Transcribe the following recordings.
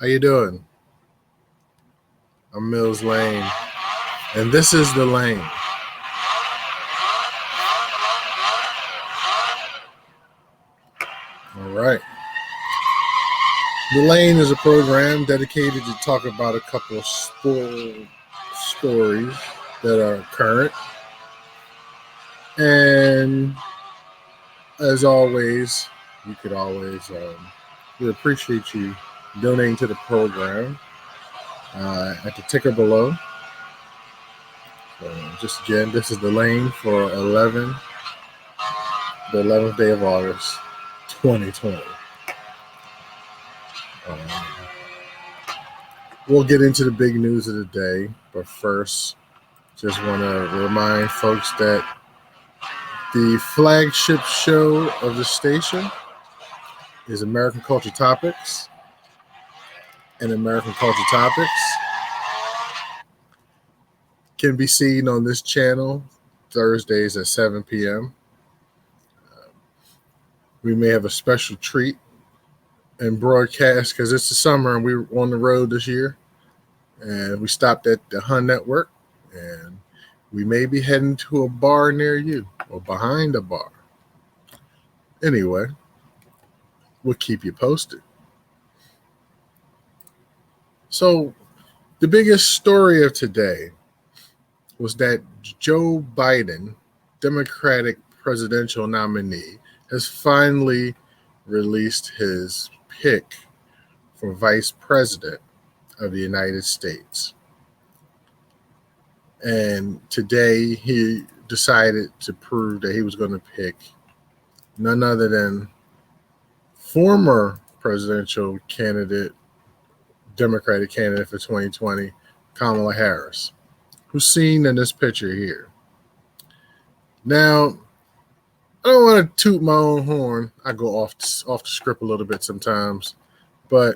How you doing? I'm Mills Lane, and this is the lane. All right. The Lane is a program dedicated to talk about a couple of stories that are current. And as always, you could always, we appreciate you donating to the program at the ticker below. So just again, this is the lane for the 11th day of August, 2020. We'll get into the big news of the day, but first, just want to remind folks that the flagship show of the station is American Culture Topics. And American Culture Topics can be seen on this channel Thursdays at 7 p.m. We may have a special treat and broadcast because it's the summer and we're on the road this year. And we stopped at the Hun Network, and we may be heading to a bar near you or behind a bar. Anyway, we'll keep you posted. So the biggest story of today was that Joe Biden, Democratic presidential nominee, has finally released his pick for vice president of the United States. And today he decided to prove that he was going to pick none other than former presidential candidate, Democratic candidate for 2020, Kamala Harris, who's seen in this picture here. Now, I don't want to toot my own horn. I go off the script a little bit sometimes, but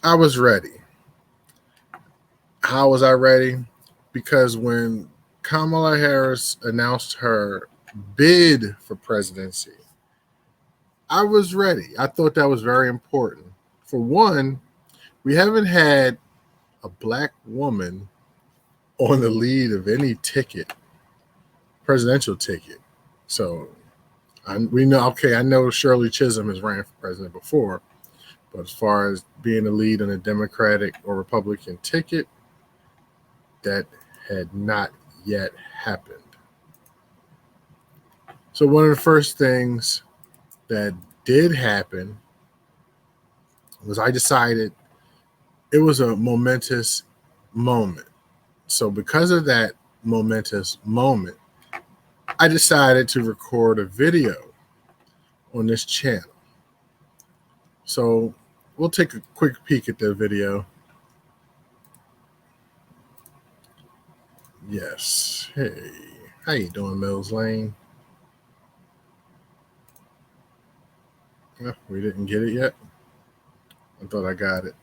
I was ready. How was I ready? Because when Kamala Harris announced her bid for presidency, I was ready. I thought that was very important. For one, we haven't had a black woman on the lead of any ticket, presidential ticket. So we know, okay, I know Shirley Chisholm has ran for president before, but as far as being the lead on a Democratic or Republican ticket, that had not yet happened. So one of the first things that did happen was I decided it was a momentous moment. So because of that momentous moment, I decided to record a video on this channel. So we'll take a quick peek at the video. Yes. Hey, how you doing, Mills Lane? No, we didn't get it yet. I thought I got it.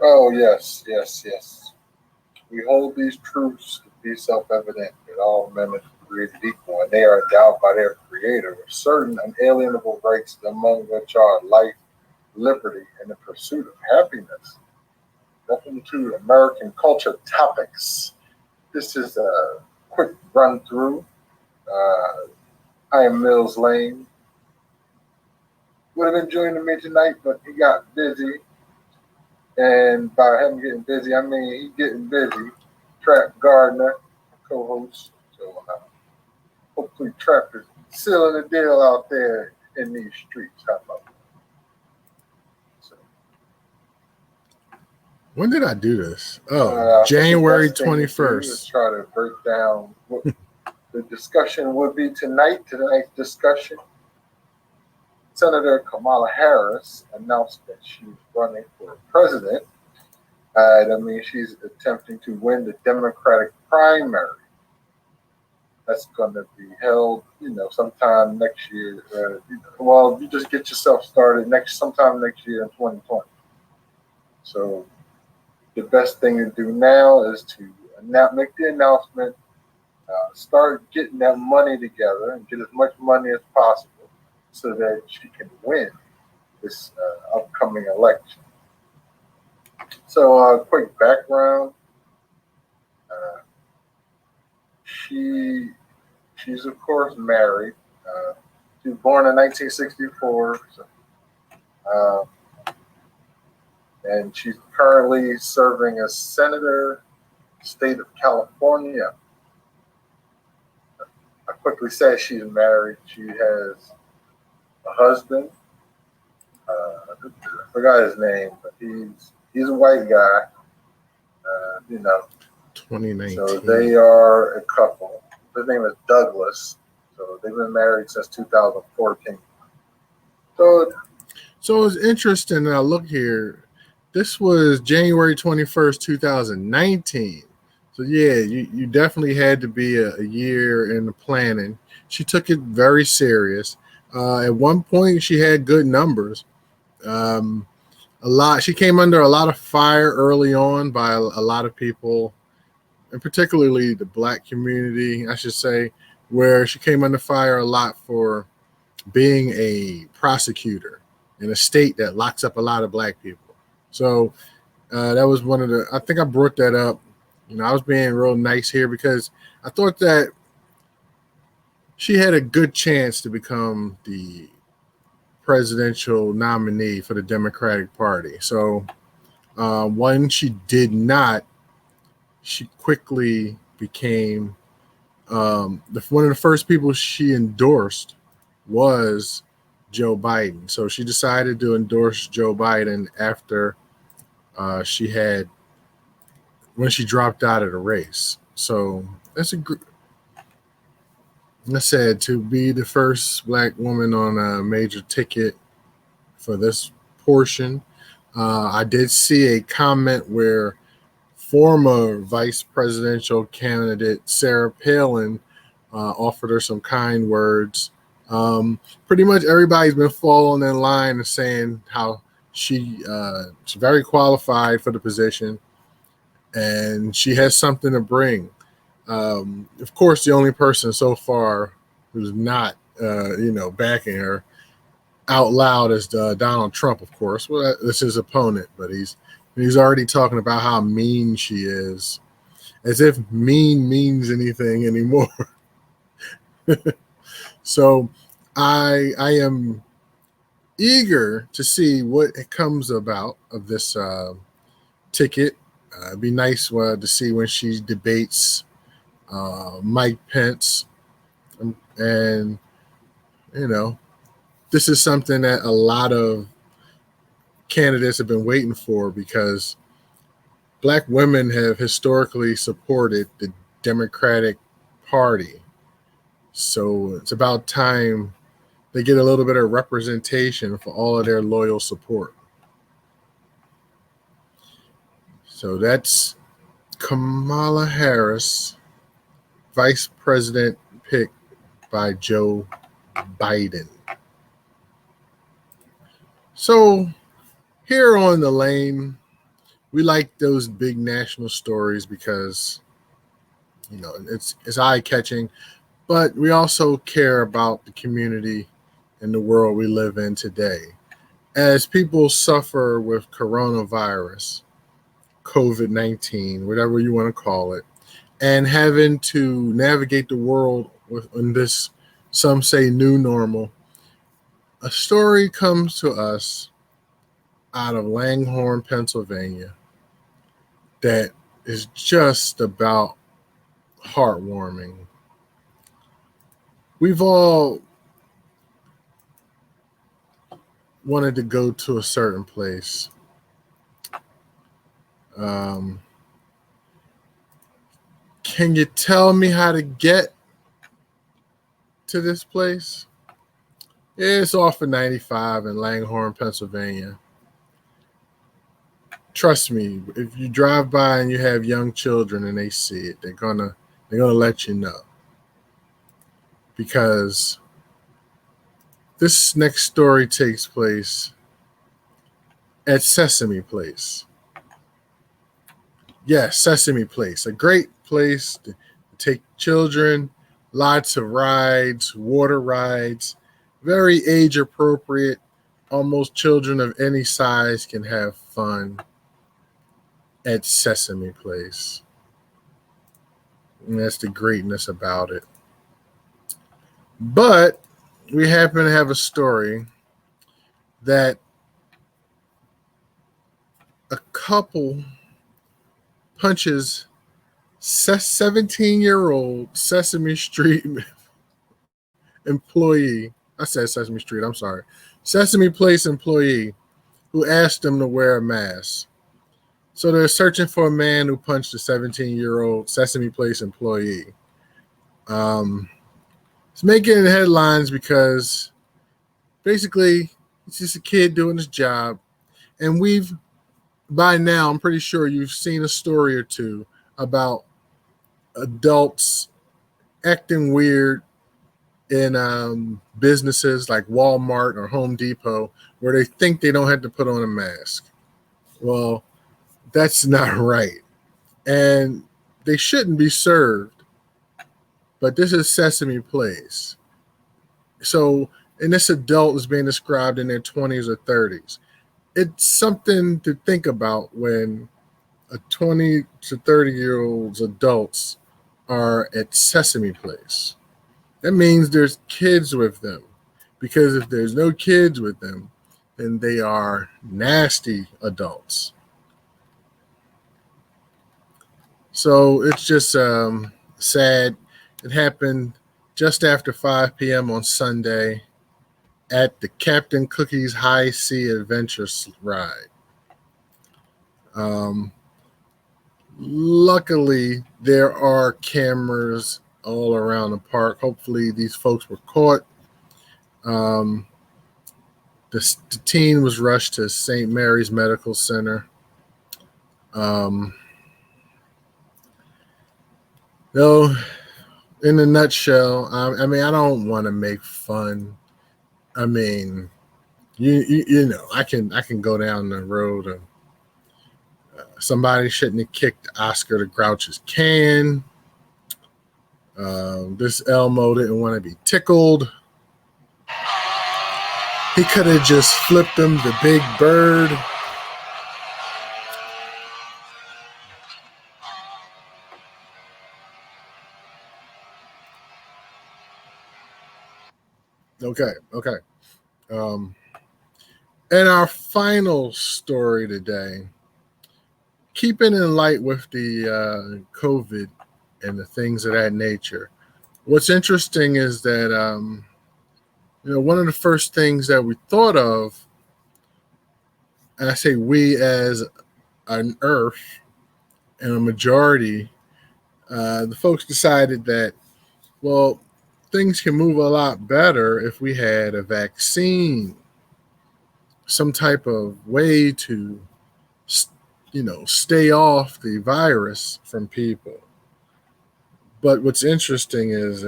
Oh, yes. We hold these truths to be self-evident that all men are created equal, and they are endowed by their Creator with certain unalienable rights, among which are life, liberty, and the pursuit of happiness. Welcome to American Culture Topics. This is a quick run-through. I am Mills Lane. Would have been joining me tonight, but he got busy. And by him getting busy, I mean he getting busy. Trap Gardner, co-host. So hopefully Trap is sealing the deal out there in these streets. How about that? So, When did I do this? January 21st. Let's try to break down what the discussion would be tonight. Tonight's discussion. Senator Kamala Harris announced that she's running for president. She's attempting to win the Democratic primary. That's going to be held, sometime next year. You just get yourself started sometime next year in 2020. So the best thing to do now is to make the announcement, start getting that money together and get as much money as possible so that she can win this upcoming election. So, quick background: uh, she she's of course married. She was born in 1964, so, uh, and she's currently serving as senator, state of California. I quickly say she's married. She has a husband. I forgot his name, but he's a white guy. You know, 2019. so they are a couple. His name is Douglas. So they've been married since 2014. So it's interesting. Now look here. This was January 21st, 2019. So yeah, you definitely had to be a year in the planning. She took it very serious. At one point, she had good numbers. Um, a lot. She came under a lot of fire early on by a lot of people, and particularly the black community, I should say, where she came under fire a lot for being a prosecutor in a state that locks up a lot of black people. So that was one of the. I think I brought that up. I was being real nice here because I thought that she had a good chance to become the presidential nominee for the Democratic Party. So when she did not, she quickly became one of the first people she endorsed was Joe Biden. So she decided to endorse Joe Biden after she had when she dropped out of the race. So that's I said to be the first black woman on a major ticket for this portion. I did see a comment where former vice presidential candidate Sarah Palin offered her some kind words. Pretty much everybody's been falling in line and saying how she's very qualified for the position and she has something to bring. Of course, the only person so far who's not, backing her out loud is Donald Trump. Of course, well, that's his opponent, but he's already talking about how mean she is, as if mean means anything anymore. So, I am eager to see what it comes about of this ticket. It'd be nice to see when she debates Mike Pence, and this is something that a lot of candidates have been waiting for because black women have historically supported the Democratic Party. So it's about time they get a little bit of representation for all of their loyal support. So that's Kamala Harris, vice president picked by Joe Biden. So here on the lane, we like those big national stories because it's eye catching, but we also care about the community and the world we live in today. As people suffer with coronavirus, COVID-19, whatever you want to call it, and having to navigate the world in this, some say, new normal, a story comes to us out of Langhorne, Pennsylvania, that is just about heartwarming. We've all wanted to go to a certain place. Can you tell me how to get to this place? It's off of 95 in Langhorne, Pennsylvania. Trust me, if you drive by and you have young children and they see it, they're gonna let you know. Because this next story takes place at Sesame Place. Yes, Sesame Place, a great place to take children, lots of rides, water rides, very age appropriate. Almost children of any size can have fun at Sesame Place. And that's the greatness about it. But we happen to have a story that a couple punches 17-year-old Sesame Street employee. I said Sesame Street, I'm sorry. Sesame Place employee who asked them to wear a mask. So they're searching for a man who punched a 17-year-old Sesame Place employee. It's making headlines because basically he's just a kid doing his job. And by now, I'm pretty sure you've seen a story or two about adults acting weird in businesses like Walmart or Home Depot where they think they don't have to put on a mask. Well, that's not right. And they shouldn't be served. But this is Sesame Place. So, and this adult is being described in their 20s or 30s. It's something to think about when a 20 to 30-year-old's adults are at Sesame Place. That means there's kids with them. Because if there's no kids with them, then they are nasty adults. So it's just sad. It happened just after 5 p.m. on Sunday at the Captain Cookie's High Sea Adventure ride. Luckily, there are cameras all around the park. Hopefully, these folks were caught. The teen was rushed to St. Mary's Medical Center. Though, in a nutshell, I mean, I don't want to make fun. I mean, you know, I can go down the road and somebody shouldn't have kicked Oscar the Grouch's can. This Elmo didn't want to be tickled. He could have just flipped him the big bird. Okay. And our final story today, keeping in light with the COVID and the things of that nature. What's interesting is that one of the first things that we thought of, and I say we as an Earth and a majority, the folks decided that, well, things can move a lot better if we had a vaccine, some type of way to, stay off the virus from people. But what's interesting is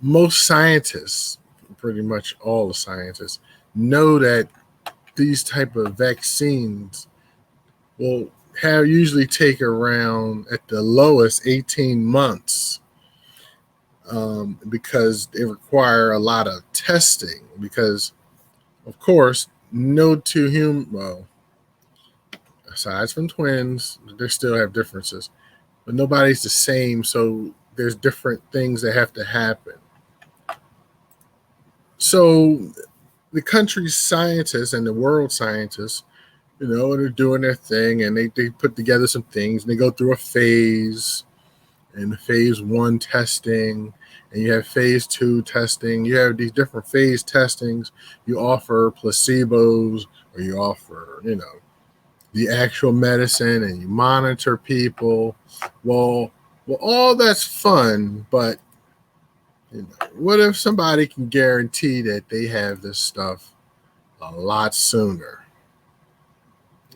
most scientists, pretty much all the scientists, know that these type of vaccines will usually take around at the lowest 18 months because they require a lot of testing because, of course, no two human, aside from twins, they still have differences, but nobody's the same, so there's different things that have to happen. So the country's scientists and the world scientists, they're doing their thing and they put together some things and they go through a phase and phase 1 testing and you have phase 2 testing. You have these different phase testings. You offer placebos or you offer, the actual medicine and you monitor people. Well, all that's fun, but what if somebody can guarantee that they have this stuff a lot sooner?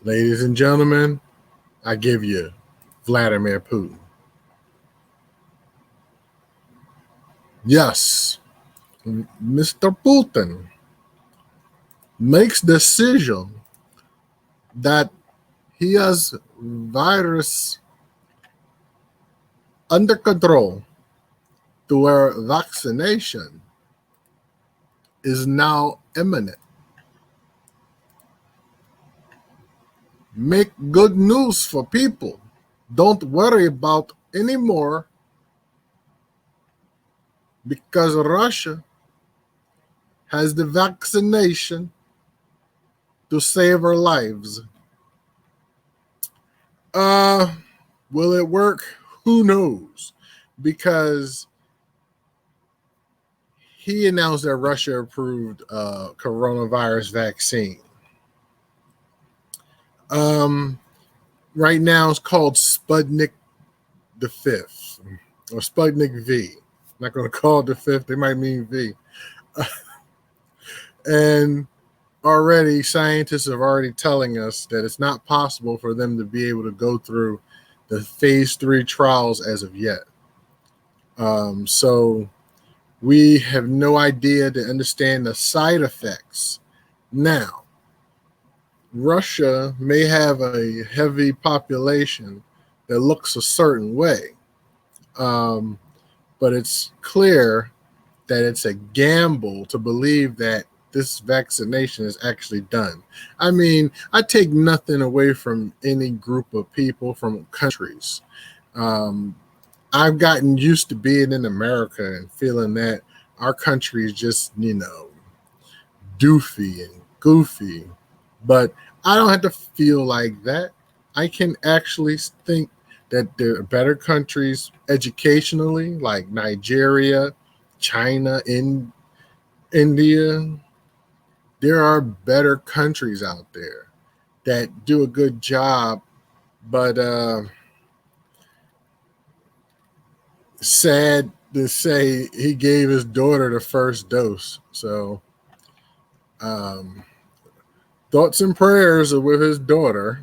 Ladies and gentlemen, I give you Vladimir Putin. Yes, Mr. Putin makes decision that he has virus under control to where vaccination is now imminent. Make good news for people. Don't worry about anymore because Russia has the vaccination to save our lives. Uh, will it work? Who knows? Because he announced that Russia approved coronavirus vaccine. Um, right now it's called Sputnik the Fifth or Sputnik V. I'm not going to call it the fifth. They might mean V. And already scientists are already telling us that it's not possible for them to be able to go through the phase 3 trials as of yet. So we have no idea to understand the side effects. Now, Russia may have a heavy population that looks a certain way, but it's clear that it's a gamble to believe that this vaccination is actually done. I mean, I take nothing away from any group of people from countries. Um, I've gotten used to being in America and feeling that our country is just, doofy and goofy. But I don't have to feel like that. I can actually think that there are better countries educationally, like Nigeria, China, India. There are better countries out there that do a good job, but sad to say he gave his daughter the first dose. So um, thoughts and prayers are with his daughter.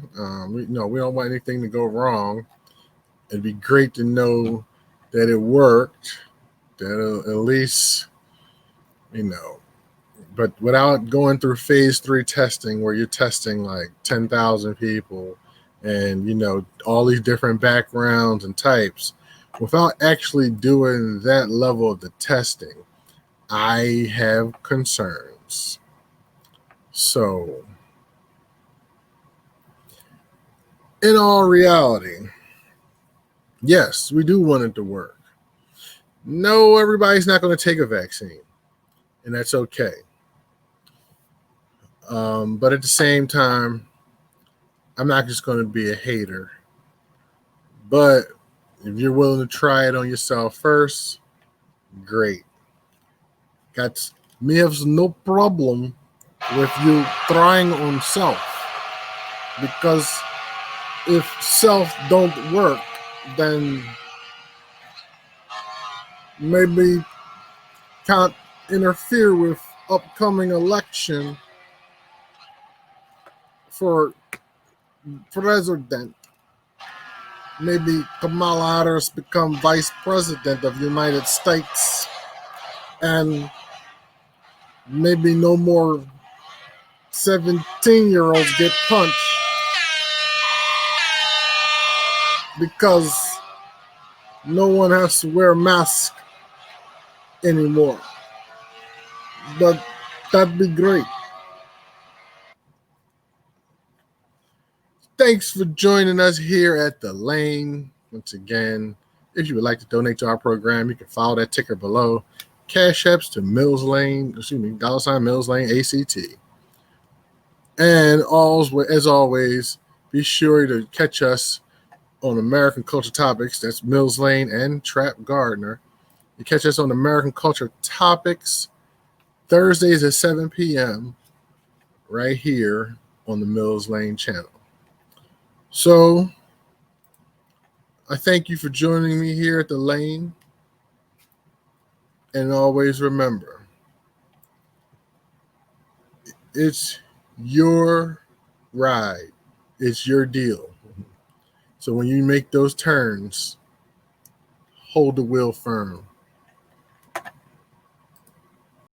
We don't want anything to go wrong. It'd be great to know that it worked, that at least, you know, but without going through phase 3 testing where you're testing like 10,000 people and, all these different backgrounds and types, without actually doing that level of the testing, I have concerns. So, in all reality, yes, we do want it to work. No, everybody's not going to take a vaccine, and that's okay. But at the same time, I'm not just going to be a hater. But if you're willing to try it on yourself first, great. Got me have no problem with you trying on self, because if self don't work, then maybe can't interfere with upcoming election for president. Maybe Kamala Harris become vice president of the United States, and maybe no more 17-year-olds get punched because no one has to wear a mask anymore. But that'd be great. Thanks for joining us here at The Lane. Once again, if you would like to donate to our program, you can follow that ticker below. Cash apps to Mills Lane, $ Mills Lane ACT. And as always, be sure to catch us on American Culture Topics. That's Mills Lane and Trap Gardner. You catch us on American Culture Topics Thursdays at 7 p.m. right here on the Mills Lane channel. So I thank you for joining me here at The Lane. And always remember, it's your ride. It's your deal. So when you make those turns, hold the wheel firm.